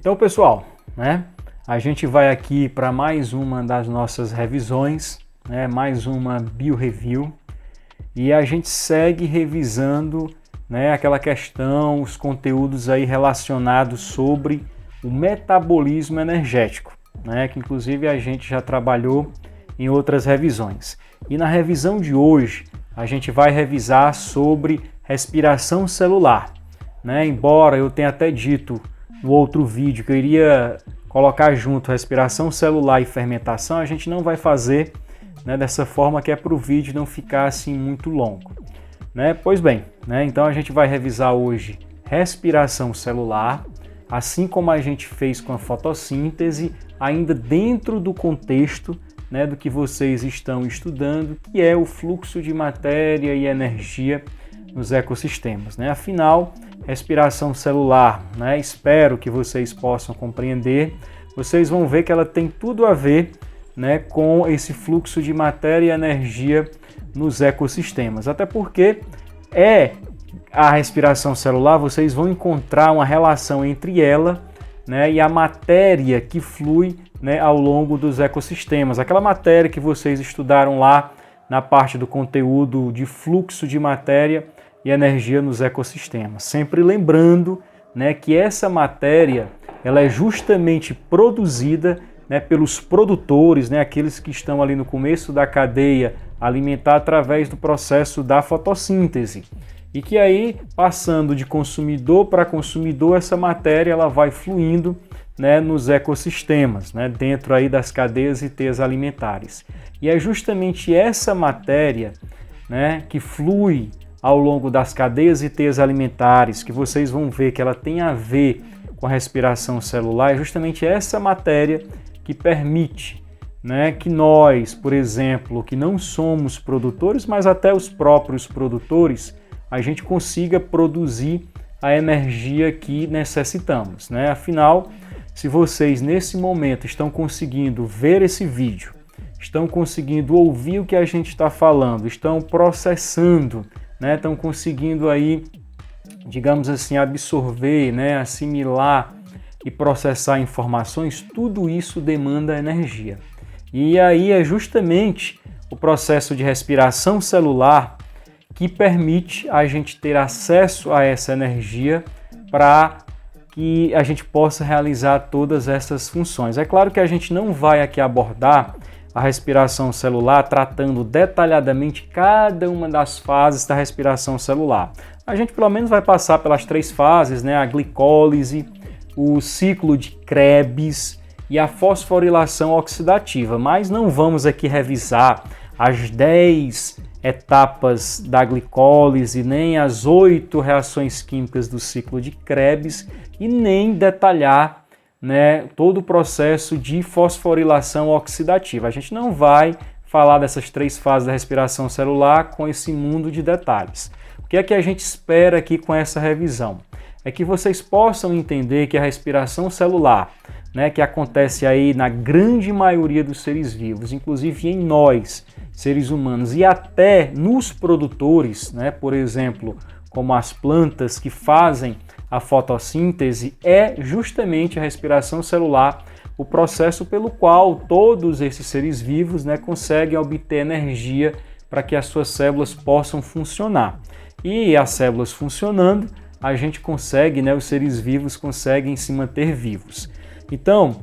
Então, pessoal, né, a gente vai aqui para mais uma das nossas revisões, né, mais uma BioReview, e a gente segue revisando, né, aquela questão, os conteúdos aí relacionados sobre o metabolismo energético, né, que inclusive a gente já trabalhou em outras revisões. E na revisão de hoje, a gente vai revisar sobre respiração celular, né? Embora eu tenha até dito no outro vídeo que eu iria colocar junto respiração celular e fermentação, a gente não vai fazer, né, dessa forma, que é para o vídeo não ficar assim muito longo, né? Pois bem, né, então a gente vai revisar hoje respiração celular, assim como a gente fez com a fotossíntese, ainda dentro do contexto, né, do que vocês estão estudando, que é o fluxo de matéria e energia nos ecossistemas, né? Afinal, respiração celular, né, espero que vocês possam compreender, vocês vão ver que ela tem tudo a ver, né, com esse fluxo de matéria e energia nos ecossistemas, até porque a respiração celular, vocês vão encontrar uma relação entre ela, né, e a matéria que flui, né, ao longo dos ecossistemas, aquela matéria que vocês estudaram lá na parte do conteúdo de fluxo de matéria e energia nos ecossistemas. Sempre lembrando, né, que essa matéria ela é justamente produzida, né, pelos produtores, né, aqueles que estão ali no começo da cadeia alimentar através do processo da fotossíntese. E que aí, passando de consumidor para consumidor, essa matéria ela vai fluindo, né, nos ecossistemas, né, dentro aí das cadeias e teias alimentares. E é justamente essa matéria, né, que flui ao longo das cadeias e teias alimentares, que vocês vão ver que ela tem a ver com a respiração celular, é justamente essa matéria que permite, né, que nós, por exemplo, que não somos produtores, mas até os próprios produtores, a gente consiga produzir a energia que necessitamos, né? Afinal, se vocês nesse momento estão conseguindo ver esse vídeo, estão conseguindo ouvir o que a gente está falando, estão processando, né, estão conseguindo aí, digamos assim, absorver, né, assimilar e processar informações, tudo isso demanda energia. E aí é justamente o processo de respiração celular que permite a gente ter acesso a essa energia para que a gente possa realizar todas essas funções. É claro que a gente não vai aqui abordar a respiração celular tratando detalhadamente cada uma das fases da respiração celular. A gente pelo menos vai passar pelas 3 fases, né? A glicólise, o ciclo de Krebs e a fosforilação oxidativa, mas não vamos aqui revisar as 10 etapas da glicólise, nem as 8 reações químicas do ciclo de Krebs e nem detalhar, né, todo o processo de fosforilação oxidativa. A gente não vai falar dessas 3 fases da respiração celular com esse mundo de detalhes. O que é que a gente espera aqui com essa revisão? É que vocês possam entender que a respiração celular, né, que acontece aí na grande maioria dos seres vivos, inclusive em nós, seres humanos, e até nos produtores, né, por exemplo, como as plantas que fazem a fotossíntese, é justamente a respiração celular, o processo pelo qual todos esses seres vivos, né, conseguem obter energia para que as suas células possam funcionar. E as células funcionando, a gente consegue, né, os seres vivos conseguem se manter vivos. Então,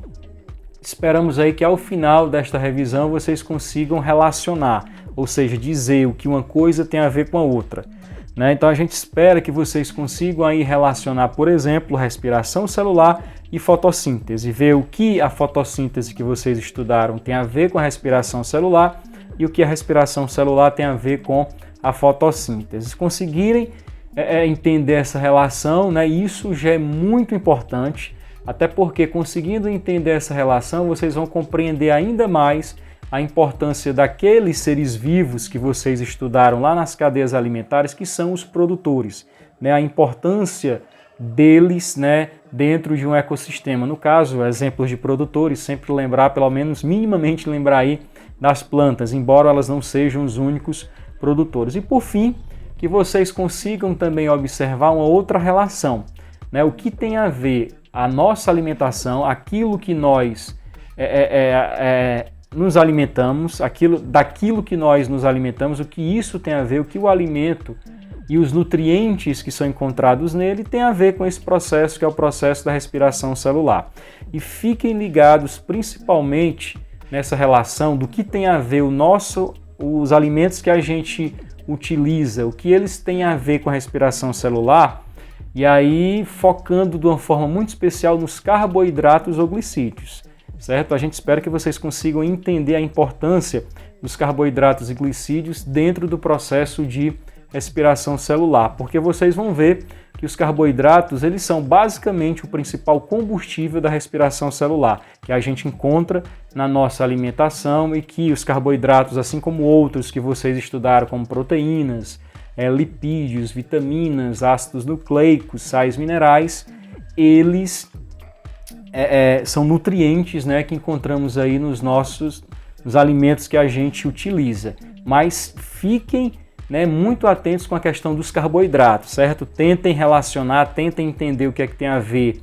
esperamos aí que ao final desta revisão vocês consigam relacionar, ou seja, dizer o que uma coisa tem a ver com a outra, né? Então a gente espera que vocês consigam aí relacionar, por exemplo, respiração celular e fotossíntese, ver o que a fotossíntese que vocês estudaram tem a ver com a respiração celular e o que a respiração celular tem a ver com a fotossíntese. Se conseguirem entender essa relação, né, isso já é muito importante, até porque conseguindo entender essa relação, vocês vão compreender ainda mais a importância daqueles seres vivos que vocês estudaram lá nas cadeias alimentares, que são os produtores, né? A importância deles, né, dentro de um ecossistema. No caso, exemplos de produtores, sempre lembrar, pelo menos minimamente lembrar aí das plantas, embora elas não sejam os únicos produtores. E por fim, que vocês consigam também observar uma outra relação, né? O que tem a ver a nossa alimentação, aquilo que nós nos alimentamos, daquilo que nós nos alimentamos, o que isso tem a ver, o que o alimento e os nutrientes que são encontrados nele tem a ver com esse processo, que é o processo da respiração celular. E fiquem ligados principalmente nessa relação do que tem a ver os alimentos que a gente utiliza, o que eles têm a ver com a respiração celular, e aí focando de uma forma muito especial nos carboidratos ou glicídios, certo? A gente espera que vocês consigam entender a importância dos carboidratos e glicídios dentro do processo de respiração celular, porque vocês vão ver que os carboidratos eles são basicamente o principal combustível da respiração celular, que a gente encontra na nossa alimentação e que os carboidratos, assim como outros que vocês estudaram, como proteínas, lipídios, vitaminas, ácidos nucleicos, sais minerais, eles são nutrientes, né, que encontramos aí nos alimentos que a gente utiliza. Mas fiquem muito atentos com a questão dos carboidratos, certo? Tentem relacionar, tentem entender o que é que tem a ver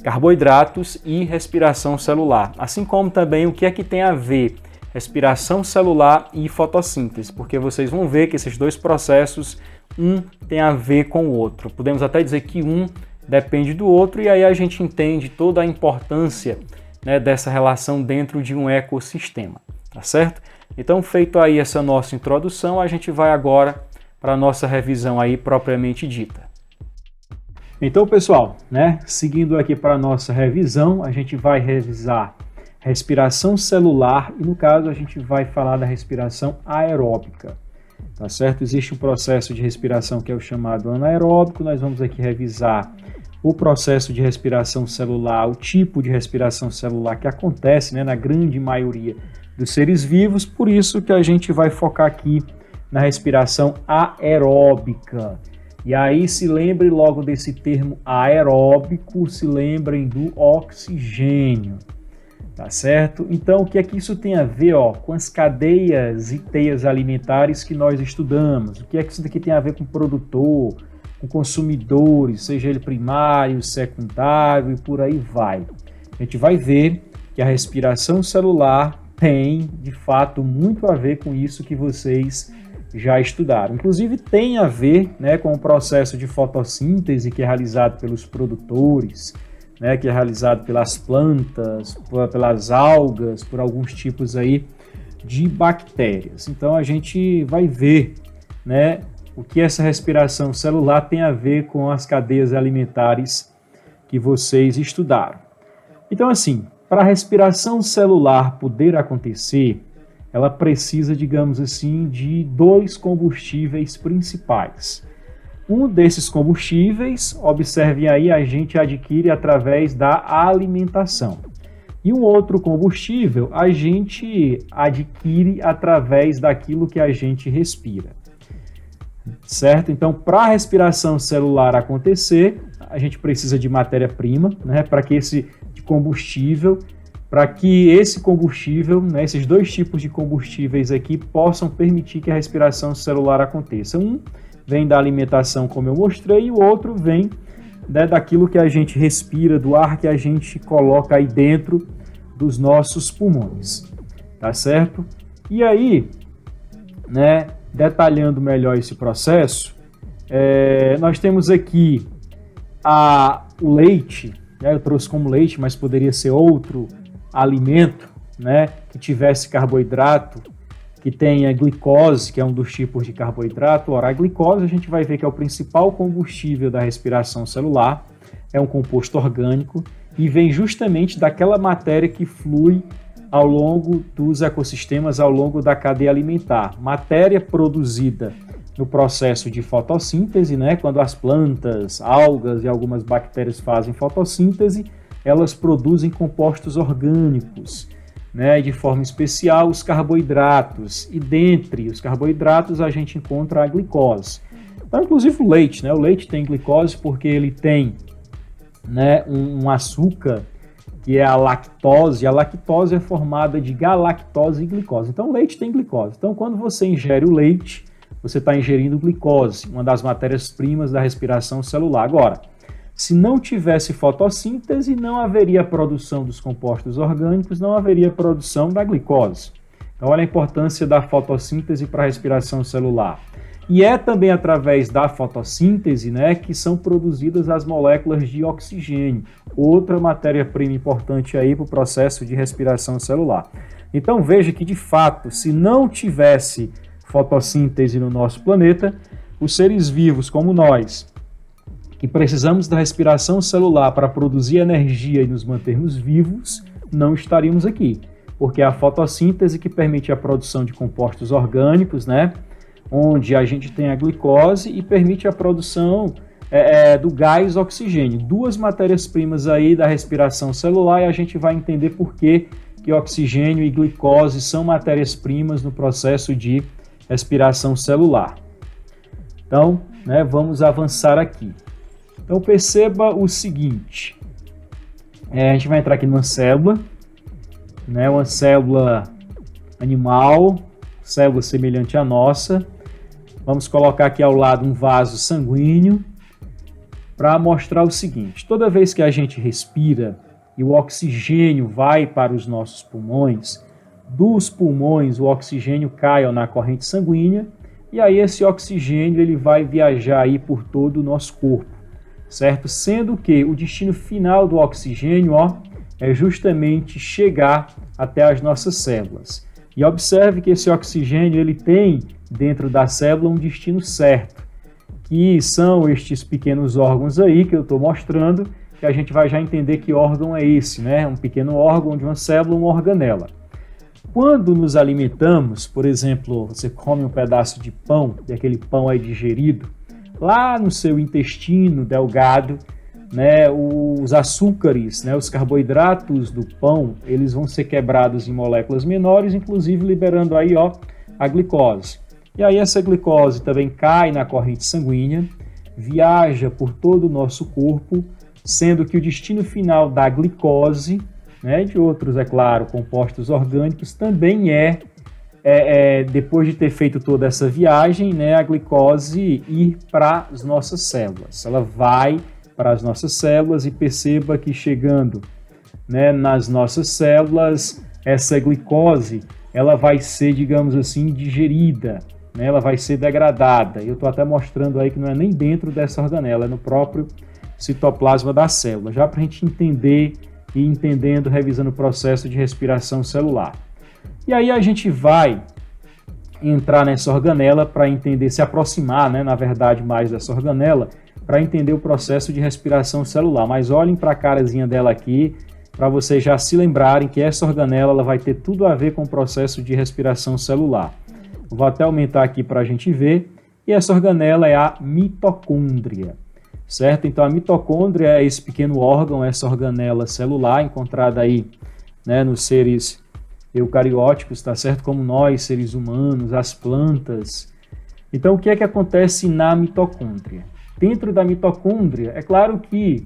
carboidratos e respiração celular, assim como também o que é que tem a ver respiração celular e fotossíntese, porque vocês vão ver que esses dois processos, um tem a ver com o outro. Podemos até dizer que um depende do outro, e aí a gente entende toda a importância, né, dessa relação dentro de um ecossistema, tá certo? Então, feito aí essa nossa introdução, a gente vai agora para a nossa revisão aí propriamente dita. Então, pessoal, seguindo aqui para a nossa revisão, a gente vai revisar respiração celular e, no caso, a gente vai falar da respiração aeróbica, tá certo? Existe um processo de respiração que é o chamado anaeróbico, nós vamos aqui revisar o processo de respiração celular, o tipo de respiração celular que acontece, na grande maioria dos seres vivos, por isso que a gente vai focar aqui na respiração aeróbica. E aí se lembre logo desse termo aeróbico, se lembrem do oxigênio, tá certo? Então o que é que isso tem a ver com as cadeias e teias alimentares que nós estudamos? O que é que isso daqui tem a ver com o produtor, com consumidores, seja ele primário, secundário e por aí vai. A gente vai ver que a respiração celular tem, de fato, muito a ver com isso que vocês já estudaram. Inclusive, tem a ver com o processo de fotossíntese que é realizado pelos produtores, que é realizado pelas plantas, pelas algas, por alguns tipos aí de bactérias. Então, a gente vai ver, o que essa respiração celular tem a ver com as cadeias alimentares que vocês estudaram. Então, assim, para a respiração celular poder acontecer, ela precisa, digamos assim, de dois combustíveis principais. Um desses combustíveis, observem aí, a gente adquire através da alimentação. E um outro combustível a gente adquire através daquilo que a gente respira. Certo? Então, para a respiração celular acontecer, a gente precisa de matéria-prima, para que esse combustível, esses dois tipos de combustíveis aqui possam permitir que a respiração celular aconteça. Um vem da alimentação, como eu mostrei, e o outro vem daquilo que a gente respira, do ar que a gente coloca aí dentro dos nossos pulmões, tá certo? E aí, detalhando melhor esse processo, nós temos aqui o leite, eu trouxe como leite, mas poderia ser outro alimento, que tivesse carboidrato, que tenha glicose, que é um dos tipos de carboidrato. Ora, a glicose a gente vai ver que é o principal combustível da respiração celular, é um composto orgânico e vem justamente daquela matéria que flui ao longo dos ecossistemas, ao longo da cadeia alimentar. Matéria produzida no processo de fotossíntese, quando as plantas, algas e algumas bactérias fazem fotossíntese, elas produzem compostos orgânicos, de forma especial os carboidratos, e dentre os carboidratos a gente encontra a glicose. Então, inclusive o leite, o leite tem glicose porque ele tem um açúcar que é a lactose. A lactose é formada de galactose e glicose. Então o leite tem glicose. Então quando você ingere o leite, você está ingerindo glicose, uma das matérias-primas da respiração celular. Agora, Se não tivesse fotossíntese, não haveria produção dos compostos orgânicos, não haveria produção da glicose. Então, olha a importância da fotossíntese para a respiração celular. E é também através da fotossíntese, né, que são produzidas as moléculas de oxigênio, outra matéria-prima importante aí para o processo de respiração celular. Então, veja que, de fato, se não tivesse fotossíntese no nosso planeta, os seres vivos como nós, que precisamos da respiração celular para produzir energia e nos mantermos vivos, não estaríamos aqui, porque é a fotossíntese que permite a produção de compostos orgânicos, né, onde a gente tem a glicose e permite a produção do gás oxigênio, duas matérias-primas aí da respiração celular, e a gente vai entender por que oxigênio e glicose são matérias-primas no processo de respiração celular. Então, né, vamos avançar aqui. Então, perceba o seguinte, a gente vai entrar aqui numa célula, né, uma célula animal, célula semelhante à nossa. Vamos colocar aqui ao lado um vaso sanguíneo para mostrar o seguinte, toda vez que a gente respira e o oxigênio vai para os nossos pulmões, dos pulmões o oxigênio cai na corrente sanguínea, e aí esse oxigênio ele vai viajar aí por todo o nosso corpo, certo? Sendo que o destino final do oxigênio, é justamente chegar até as nossas células. E observe que esse oxigênio ele tem dentro da célula um destino certo, que são estes pequenos órgãos aí que eu estou mostrando, que a gente vai já entender que órgão é esse, né? Um pequeno órgão de uma célula, uma organela. Quando nos alimentamos, por exemplo, você come um pedaço de pão, e aquele pão é digerido, lá no seu intestino delgado, né, os açúcares, né, os carboidratos do pão, eles vão ser quebrados em moléculas menores, inclusive liberando aí, a glicose. E aí essa glicose também cai na corrente sanguínea, viaja por todo o nosso corpo, sendo que o destino final da glicose, né, de outros, é claro, compostos orgânicos, também depois de ter feito toda essa viagem, né, a glicose ir para as nossas células. Ela vai para as nossas células e perceba que chegando, né, nas nossas células, essa glicose ela vai ser, digamos assim, digerida, né, ela vai ser degradada. Eu estou até mostrando aí que não é nem dentro dessa organela, é no próprio citoplasma da célula, já para a gente entender e entendendo, revisando o processo de respiração celular. E aí a gente vai entrar nessa organela para entender, se aproximar, né, na verdade, mais dessa organela, para entender o processo de respiração celular. Mas olhem para a carazinha dela aqui, para vocês já se lembrarem que essa organela ela vai ter tudo a ver com o processo de respiração celular. Vou até aumentar aqui para a gente ver. E essa organela é a mitocôndria. Certo? Então a mitocôndria é esse pequeno órgão, essa organela celular encontrada aí, né, nos seres eucarióticos, tá certo? Como nós, seres humanos, as plantas. Então o que é que acontece na mitocôndria? Dentro da mitocôndria, é claro que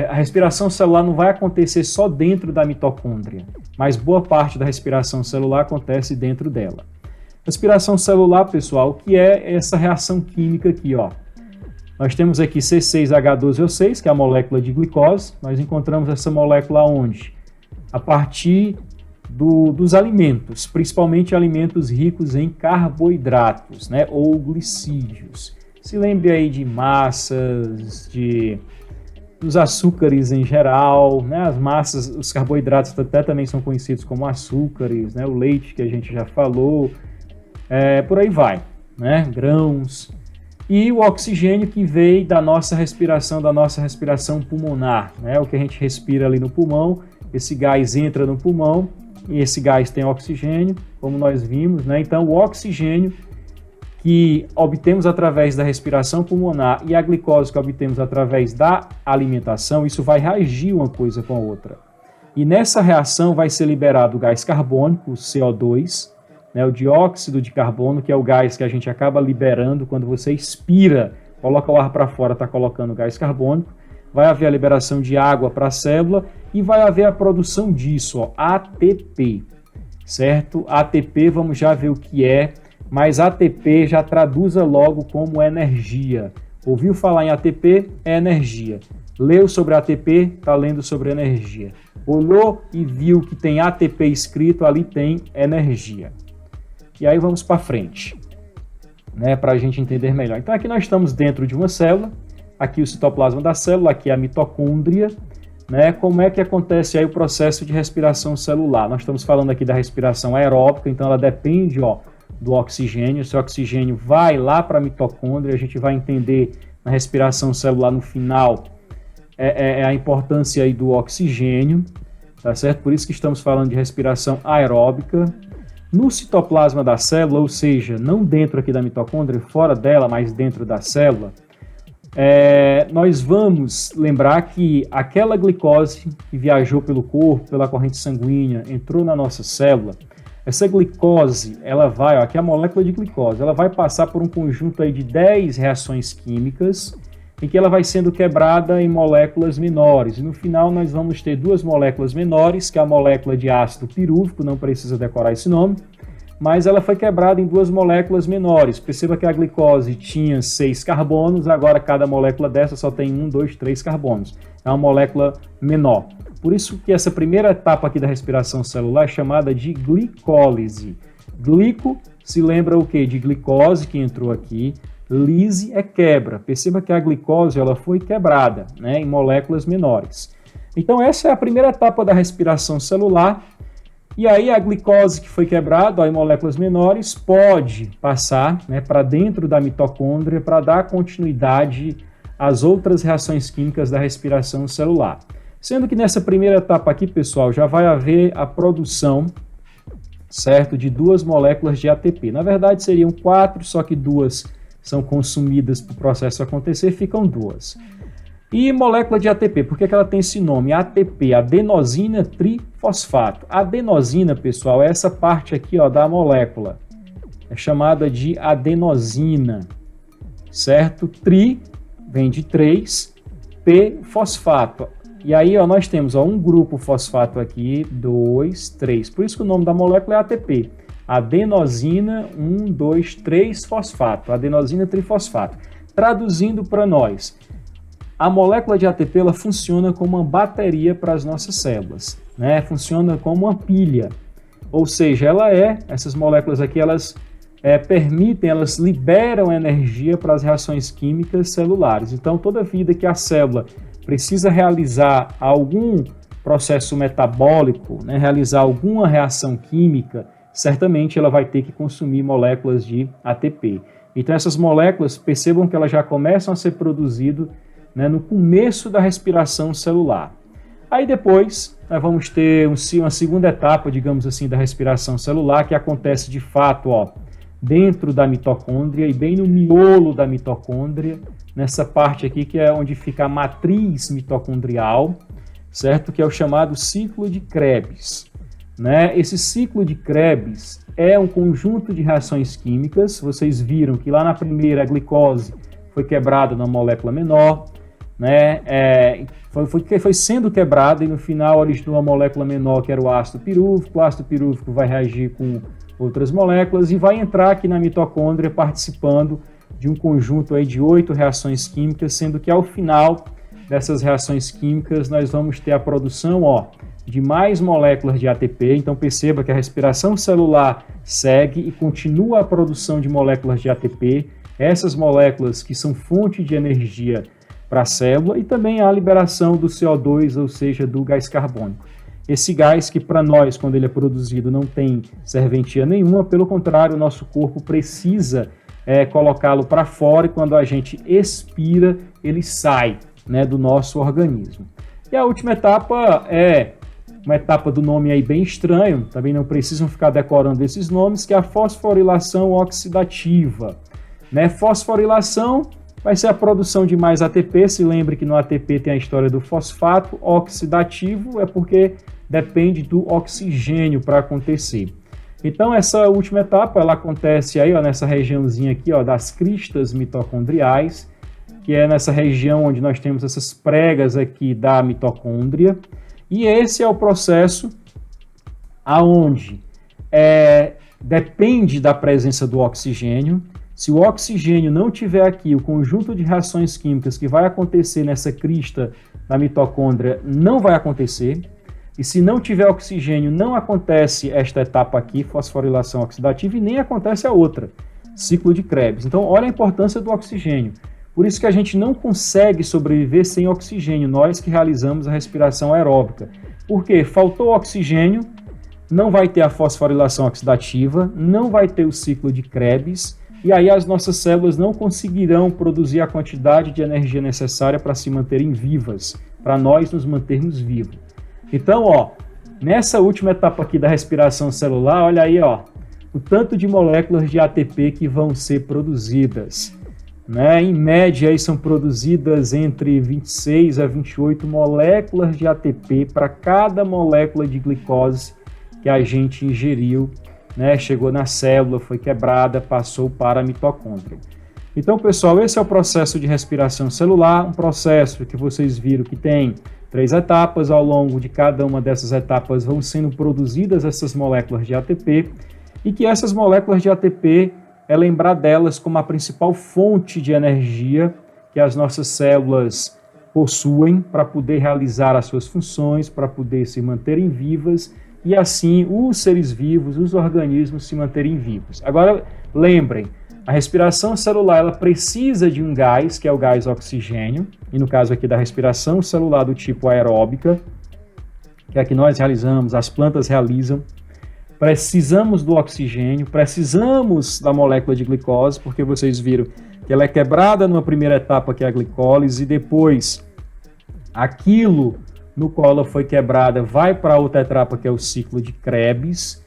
a respiração celular não vai acontecer só dentro da mitocôndria, mas boa parte da respiração celular acontece dentro dela. Respiração celular, pessoal, o que é essa reação química aqui, Nós temos aqui C6H12O6, que é a molécula de glicose. Nós encontramos essa molécula onde? A partir dos alimentos, principalmente alimentos ricos em carboidratos, né, ou glicídios. Se lembre aí de massas, dos açúcares em geral, né, as massas, os carboidratos até também são conhecidos como açúcares, né, o leite que a gente já falou, por aí vai, né, grãos. E o oxigênio que veio da nossa respiração pulmonar, né? O que a gente respira ali no pulmão, esse gás entra no pulmão e esse gás tem oxigênio, como nós vimos, né? Então o oxigênio que obtemos através da respiração pulmonar e a glicose que obtemos através da alimentação, isso vai reagir uma coisa com a outra. E nessa reação vai ser liberado o gás carbônico, o CO2, né, o dióxido de carbono, que é o gás que a gente acaba liberando quando você expira, coloca o ar para fora, está colocando gás carbônico, vai haver a liberação de água para a célula e vai haver a produção disso, ATP, certo? ATP, vamos já ver o que é, mas ATP já traduza logo como energia. Ouviu falar em ATP, é energia. Leu sobre ATP, está lendo sobre energia. Olhou e viu que tem ATP escrito, ali tem energia. E aí vamos para frente, né, para a gente entender melhor. Então aqui nós estamos dentro de uma célula, aqui o citoplasma da célula, aqui a mitocôndria, né? Como é que acontece aí o processo de respiração celular? Nós estamos falando aqui da respiração aeróbica, então ela depende, do oxigênio. Esse oxigênio vai lá para a mitocôndria, a gente vai entender na respiração celular no final a importância aí do oxigênio, tá certo? Por isso que estamos falando de respiração aeróbica. No citoplasma da célula, ou seja, não dentro aqui da mitocôndria, fora dela, mas dentro da célula, nós vamos lembrar que aquela glicose que viajou pelo corpo, pela corrente sanguínea, entrou na nossa célula, essa glicose, ela vai, aqui é a molécula de glicose, ela vai passar por um conjunto aí de 10 reações químicas, em que ela vai sendo quebrada em moléculas menores. E no final nós vamos ter duas moléculas menores, que é a molécula de ácido pirúvico, não precisa decorar esse nome, mas ela foi quebrada em duas moléculas menores. Perceba que a glicose tinha 6 carbonos, agora cada molécula dessa só tem 1, 2, 3 carbonos. É uma molécula menor. Por isso que essa primeira etapa aqui da respiração celular é chamada de glicólise. Glico se lembra o quê? De glicose, que entrou aqui. Lise é quebra. Perceba que a glicose ela foi quebrada, né, em moléculas menores. Então essa é a primeira etapa da respiração celular. E aí a glicose que foi quebrada em moléculas menores pode passar, né, para dentro da mitocôndria para dar continuidade às outras reações químicas da respiração celular. Sendo que nessa primeira etapa aqui, pessoal, já vai haver a produção, certo, de duas moléculas de ATP. Na verdade seriam 4, só que 2 são consumidas para o processo acontecer, ficam 2. E molécula de ATP, por que ela tem esse nome? ATP, adenosina trifosfato. A adenosina, pessoal, é essa parte aqui da molécula. É chamada de adenosina, certo? Tri vem de 3, P, fosfato. E aí nós temos um grupo fosfato aqui, 2, 3. Por isso que o nome da molécula é ATP. Adenosina 1, 2, 3 fosfato, adenosina trifosfato. Traduzindo para nós, a molécula de ATP ela funciona como uma bateria para as nossas células, né? Funciona como uma pilha, ou seja, essas moléculas aqui elas elas liberam energia para as reações químicas celulares. Então toda vida que a célula precisa realizar algum processo metabólico, né? Realizar alguma reação química, certamente ela vai ter que consumir moléculas de ATP. Então essas moléculas, percebam que elas já começam a ser produzidas, né, no começo da respiração celular. Aí depois nós vamos ter uma segunda etapa, digamos assim, da respiração celular, que acontece de fato dentro da mitocôndria e bem no miolo da mitocôndria, nessa parte aqui que é onde fica a matriz mitocondrial, certo? Que é o chamado ciclo de Krebs. Né? Esse ciclo de Krebs é um conjunto de reações químicas. Vocês viram que lá na primeira a glicose foi quebrada na molécula menor, né? Foi sendo quebrada e no final originou uma molécula menor que era o ácido pirúvico. O ácido pirúvico vai reagir com outras moléculas e vai entrar aqui na mitocôndria participando de um conjunto aí de 8 reações químicas, sendo que ao final dessas reações químicas nós vamos ter a produção de mais moléculas de ATP. Então perceba que a respiração celular segue e continua a produção de moléculas de ATP, essas moléculas que são fonte de energia para a célula, e também a liberação do CO2, ou seja, do gás carbônico. Esse gás que para nós, quando ele é produzido, não tem serventia nenhuma, pelo contrário, o nosso corpo precisa colocá-lo para fora, e quando a gente expira, ele sai, né, do nosso organismo. E a última etapa é uma etapa do nome aí bem estranho, também não precisam ficar decorando esses nomes, que é a fosforilação oxidativa. Né? Fosforilação vai ser a produção de mais ATP. Se lembre que no ATP tem a história do fosfato. Oxidativo é porque depende do oxigênio para acontecer. Então essa última etapa ela acontece aí nessa regiãozinha aqui das cristas mitocondriais, que é nessa região onde nós temos essas pregas aqui da mitocôndria. E esse é o processo aonde depende da presença do oxigênio. Se o oxigênio não tiver aqui, o conjunto de reações químicas que vai acontecer nessa crista da mitocôndria não vai acontecer. E se não tiver oxigênio, não acontece esta etapa aqui, fosforilação oxidativa, e nem acontece a outra, ciclo de Krebs. Então, olha a importância do oxigênio. Por isso que a gente não consegue sobreviver sem oxigênio, nós que realizamos a respiração aeróbica. Por quê? Faltou oxigênio, não vai ter a fosforilação oxidativa, não vai ter o ciclo de Krebs, e aí as nossas células não conseguirão produzir a quantidade de energia necessária para se manterem vivas, para nós nos mantermos vivos. Então, ó, nessa última etapa aqui da respiração celular, olha aí, ó, o tanto de moléculas de ATP que vão ser produzidas. Né? Em média, aí são produzidas entre 26 a 28 moléculas de ATP para cada molécula de glicose que a gente ingeriu, né? Chegou na célula, foi quebrada, passou para a mitocôndria. Então, pessoal, esse é o processo de respiração celular, um processo que vocês viram que tem 3 etapas. Ao longo de cada uma dessas etapas vão sendo produzidas essas moléculas de ATP, e que essas moléculas de ATP é lembrar delas como a principal fonte de energia que as nossas células possuem para poder realizar as suas funções, para poder se manterem vivas e assim os seres vivos, os organismos se manterem vivos. Agora, lembrem, a respiração celular ela precisa de um gás, que é o gás oxigênio, e no caso aqui da respiração celular do tipo aeróbica, que é a que nós realizamos, as plantas realizam. Precisamos do oxigênio, precisamos da molécula de glicose, porque vocês viram que ela é quebrada numa primeira etapa, que é a glicólise, e depois aquilo no qual ela foi quebrada vai para outra etapa, que é o ciclo de Krebs,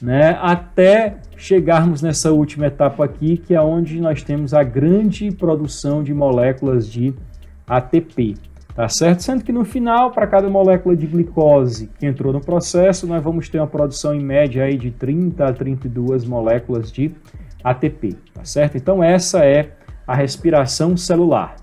né? Até chegarmos nessa última etapa aqui, que é onde nós temos a grande produção de moléculas de ATP. Tá certo? Sendo que no final, para cada molécula de glicose que entrou no processo, nós vamos ter uma produção em média aí de 30 a 32 moléculas de ATP. Tá certo? Então essa é a respiração celular.